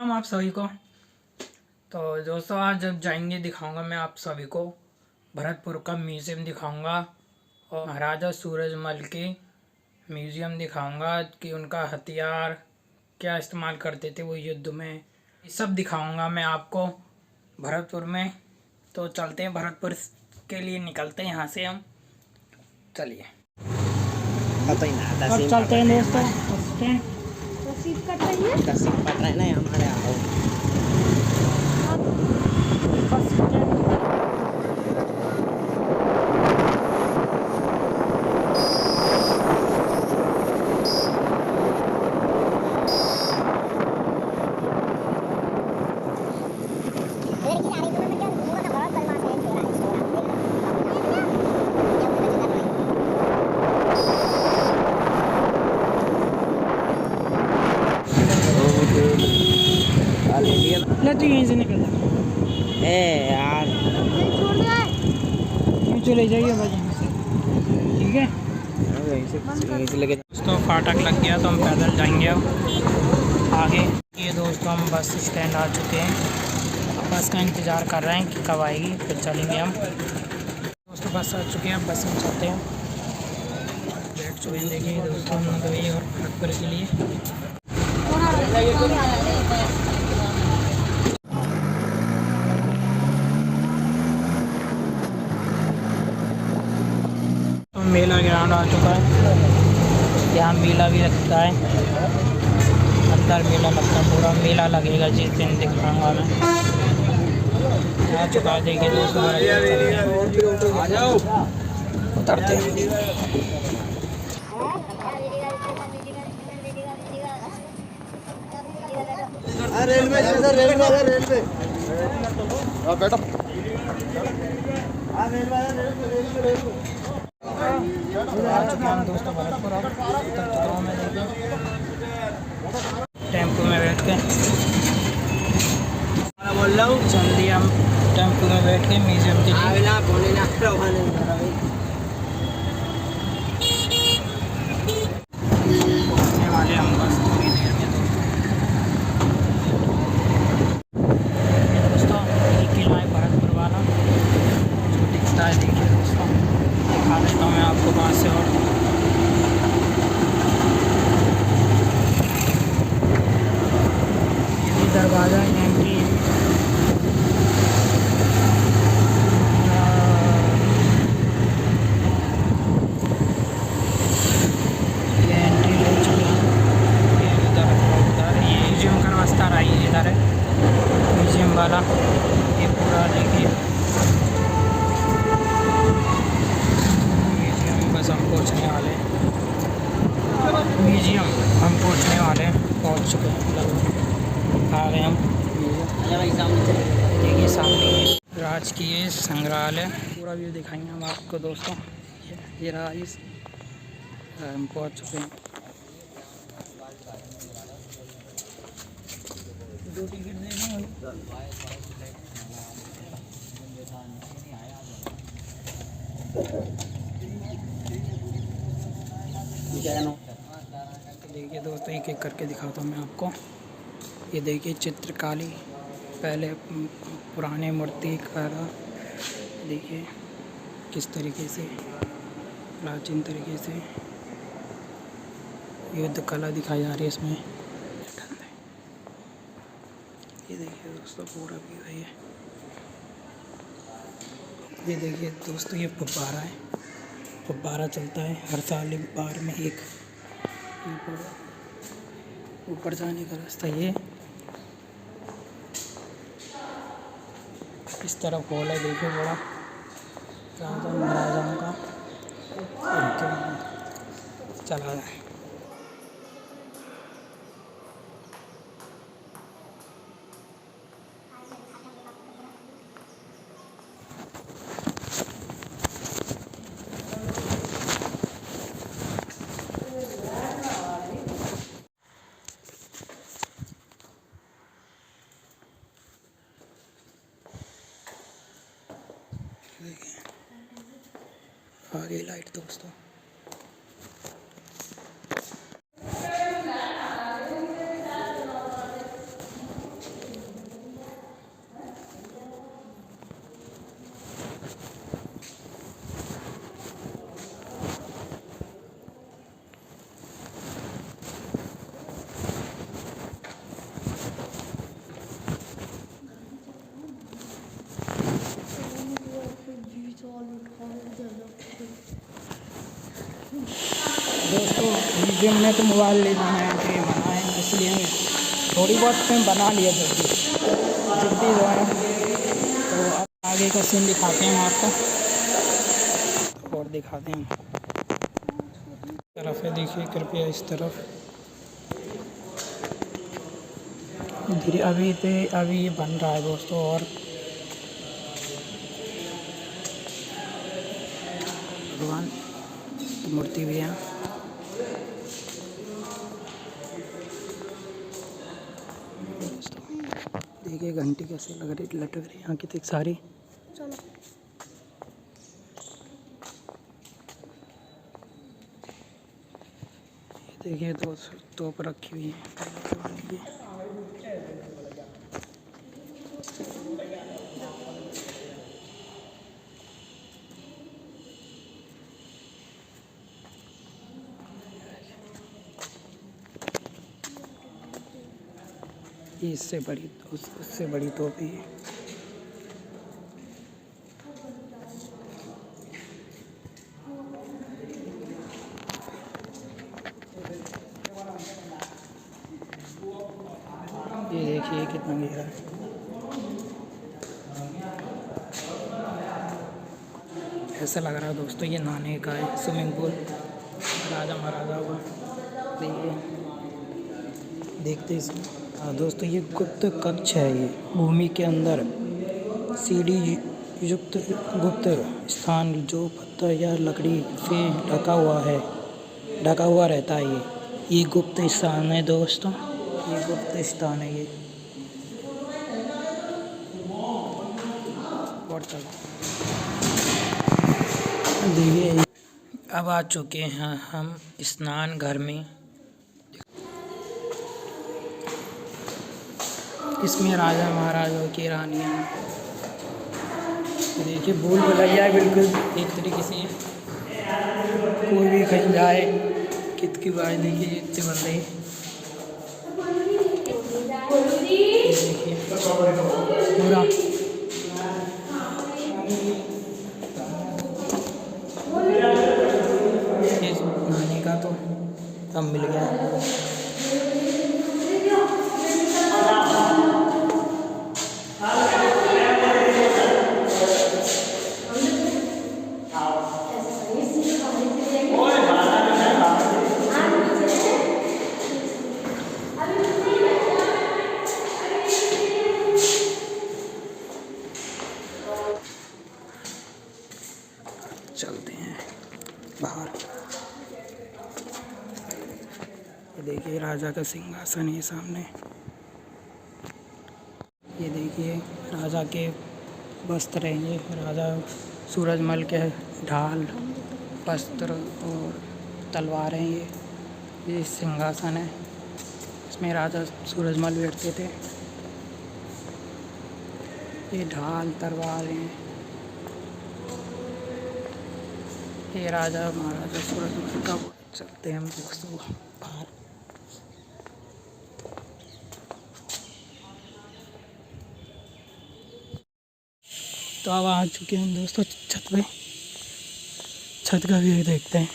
हम आप सभी को। तो दोस्तों आज जब जाएंगे दिखाऊंगा मैं आप सभी को भरतपुर का म्यूज़ियम दिखाऊंगा और महाराजा सूरजमल के म्यूज़ियम दिखाऊंगा कि उनका हथियार क्या इस्तेमाल करते थे वो युद्ध में, ये सब दिखाऊंगा मैं आपको भरतपुर में। तो चलते हैं भरतपुर के लिए, निकलते हैं यहाँ से हम। चलिए अब चलते हैं दोस्तों। रसीद कट रही है ना हमारे आओ। ले तो यहीं से निकल यार क्यों चले जाइए भाई यहाँ से, ठीक है। यहीं से लेके दोस्तों फाटक लग गया तो हम पैदल जाएंगे अब आगे। ये दोस्तों हम बस स्टैंड आ चुके हैं, बस का इंतज़ार कर रहे हैं कि कब आएगी, फिर चलेंगे हम। दोस्तों बस आ चुके हैं, बस में चलते हैं। बैठ चुके हैं, देखिए दोस्तों मुंबई और भरतपुर के लिए। तो मेला ग्राउंड आ चुका है, यहाँ मेला भी लगता है, अंदर मेला लगता है, पूरा मेला लगेगा जिस दिन दिखाऊंगा मैं। आ चुका है, देखिए दोस्तों आ जाओ, उतरते रेलवे बेटा आ चुके हैं दोस्तों भरतपुर। अब उतर चुका हूँ मैं, देखिए टेम्पो में बैठ के बोल रहा हूँ। जल्दी हम टेम्पो में बैठ के म्यूजियम के लिए वाले हम बस थोड़ी देर में। दोस्तों ये किला है भरतपुर वाला जो दिखता है, देखिए दोस्तों दिखा देता हूँ मैं आपको पास से। और ये दरवाज़ा एंट्री म्यूजियम का रास्ता रहा है, इधर है म्यूजियम वाला। ये पूरा देखिए म्यूजियम, बस हम पहुँचने वाले हैं म्यूजियम, हम पहुँचने वाले हैं, पहुँच चुके हैं लगभग, आ गए हम। देखिए सामने राजकीय संग्रहालय, पूरा व्यू दिखाएंगे हम आपको दोस्तों। ये रहा, इस हम पहुँच चुके हैं। दो टिकट देना देखिए दोस्तों, एक एक करके दिखाता हूँ मैं आपको। ये देखिए चित्रकारी, पहले पुराने मूर्तिकार, देखिए किस तरीके से प्राचीन तरीके से युद्ध कला दिखाई जा रही है इसमें। ये देखिए दोस्तों पूरा व्यू है ये देखिए दोस्तों, ये फुब्बारा है, फुब्बारा चलता है हर साल बार में एक। ऊपर जाने का रास्ता ये, इस तरफ हॉल है, देखिए बड़ा राजा महाराजाओं का चला है। आगे लाइट दोस्तों, दोस्तों म्यूजियम में तो मोबाइल ले जाना है तो ये मना है, इसलिए थोड़ी बहुत फिल्म बना लिया जल्दी जो है। तो अब आगे का सीन दिखाते हैं आपको और दिखाते हैं। तरफ है, देखिए कृपया इस तरफ धीरे अभी ये बन रहा है दोस्तों। और भगवान की मूर्ति भी है। दोस्तों देखिए घंटी कैसे लटक रही यहाँ की तक सारी। चलो देखिए दोस्तों तोप रखी हुई है। ये इससे बड़ी उससे बड़ी तोप है। ये देखिए कितना गहरा है। ऐसा लग रहा है दोस्तों ये नहाने का है स्विमिंग पूल, राजा महाराजा हुआ। देखते इसमें। हाँ दोस्तों ये गुप्त कक्ष है। ये भूमि के अंदर सीढ़ी युक्त गुप्त स्थान जो पत्थर या लकड़ी से ढका हुआ रहता है। ये गुप्त स्थान है दोस्तों, ये गुप्त स्थान है ये। और देखिए अब आ चुके हैं हम स्नान घर में। इसमें राजा महाराजाओं की रानियाँ देखिए भूल भुलैया बिल्कुल एक तरीके से। कोई भी कहीं जाए कितकी बात देखिए इतने बंदे देखिए पूरा। ये नहाने का तो अब मिल गया। चलते हैं बाहर। ये देखिए राजा का सिंहासन है सामने। ये देखिए राजा के वस्त्र हैं, ये राजा सूरजमल के ढाल वस्त्र और तलवारें। ये सिंहासन है, इसमें राजा सूरजमल बैठते थे। ये ढाल तलवारें, ये राजा महाराजा सूरजमल का। चलते हैं हम दोस्तों बाहर। तो अब आ चुके हैं दोस्तों छत पे। छत का व्यू देखते हैं।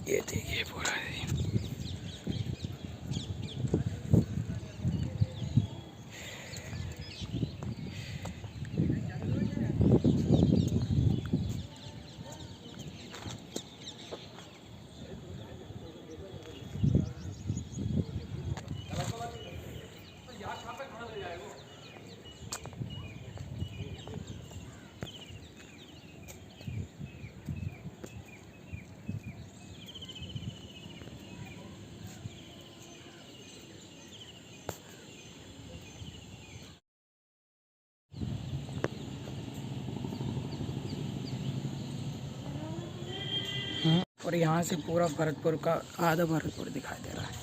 ये देखिए पूरा और यहाँ से पूरा भरतपुर का आधा भरतपुर दिखाई दे रहा है।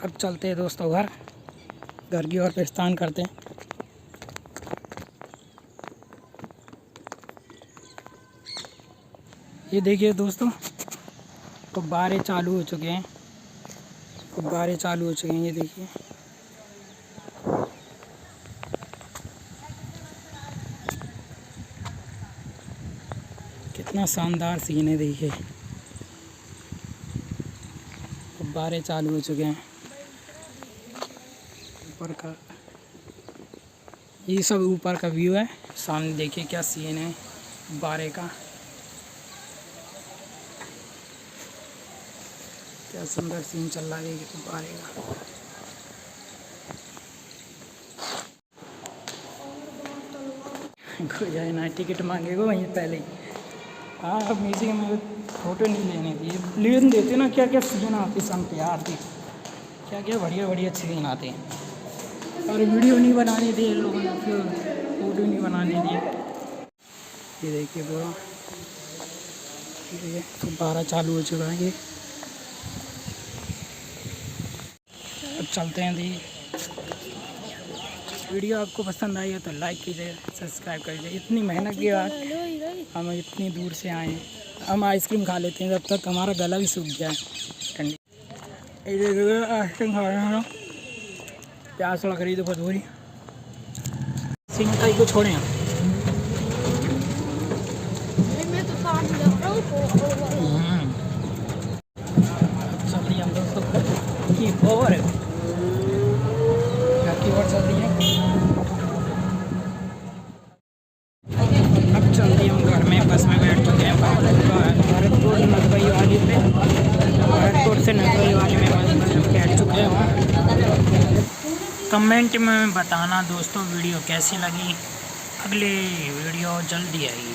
अब चलते हैं दोस्तों घर की ओर प्रस्थान करते हैं। ये देखिए दोस्तों गुब्बारे चालू हो चुके हैं, गुब्बारे चालू हो चुके हैं, ये देखिए। कितना शानदार सीन है, देखिए गुब्बारे चालू हो चुके हैं ऊपर का। ये सब ऊपर का व्यू है, सामने देखिए क्या सीन है गुब्बारे का। क्या सुंदर सीन चल रहा है ये गुब्बारे का। कोई जाए ना, टिकट मांगेगा वहीं पहले ही। हाँ, अब म्यूजियम में फ़ोटो नहीं लेने दिए, लेन देते ना। क्या क्या सीन आते शाम यार, देख क्या क्या बढ़िया बढ़िया सीन आते हैं। और वीडियो नहीं बनाने दिए लोगों ने, फिर फ़ोटो नहीं बनाने दिए। ये देखिए पूरा, ये गुब्बारा चालू हो चुका है। ये अब चलते हैं दी। वीडियो आपको पसंद आई है तो लाइक कीजिए, सब्सक्राइब कीजिए। इतनी मेहनत के बाद हम इतनी दूर से आए हैं। हम आइसक्रीम खा लेते हैं जब तक हमारा गला भी सूख जाए ठंडी। आइसक्रीम खा रहे हैं हम लोग, प्यास लग रही तो बहुत बुरी। सिंह को छोड़े हैं। मैं तो काम लग रहा हूँ। चल रही हम दोस्तों की ओवर की ओर चल रही है। अब चल रही हम घर में, बस में बैठ चुके हैं भरतपुर नगरई वाली पे। भरतपुर से नगरई वाली में बस में बैठ चुके हैं। कमेंट में बताना दोस्तों वीडियो कैसी लगी। अगली वीडियो जल्दी आएगी।